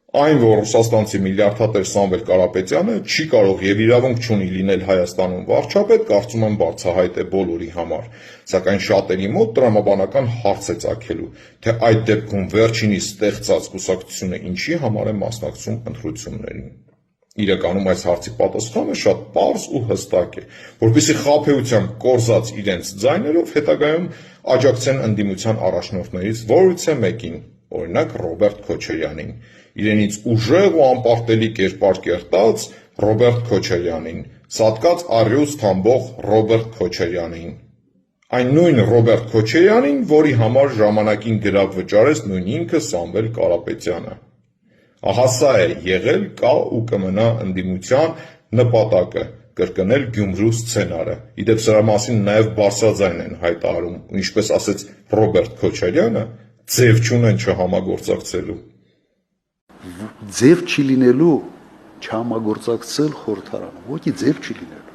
Այն, որ ռուսաստանցի միլիարդատեր Սամվել Կարապետյանը չի կարող եւ իրավունք չունի լինել Հայաստանում վարչապետ, կարծում եմ բարձրահայտ է բոլորի համար, սակայն շատերի մոտ տրամաբանական հարց է ծագելու, թե այդ դեպքում վերջինիս ստեղծած կուսակցությունը ինչի համար է մասնակցում ընտրություններին։ Իրականում այս հարցի պատասխանը շատ պարզ ու հստակ է, որպեսզի խաբեությամբ կորզած իրենց ձայներով հետագայում աջակցեն ընդդիմության առաջնորդներից որևիցե մեկին, օրինակ Ռոբերտ Քոչարյանին, իրենից ուժեղ ու անպարտելի կերպար կերտած Ռոբերտ Քոչարյանին, սատկած առյուծ թամբող Ռոբերտ Քոչարյանին, այն նույն Ռոբերտ Քոչարյանին, որի համար ժամանակին գրավ վճարեց նույն ինքը Սամվել Կարապետյանը։ Ահա սա է եղել, կա ու կմնա ընդդիմության նպատակը՝ կրկնել Գյումրու սցենարը։ Իդեպ սրա մասին նաև բարձրաձայն են հայտարարում, ու ինչպես ասեց Ռոբերտ Քոչարյանը, ձև չունեն չհամագործակցելու։ Ձև չի լինելու չհամագործակցել խորհրդարանը, ոչի ձև չի լինելու։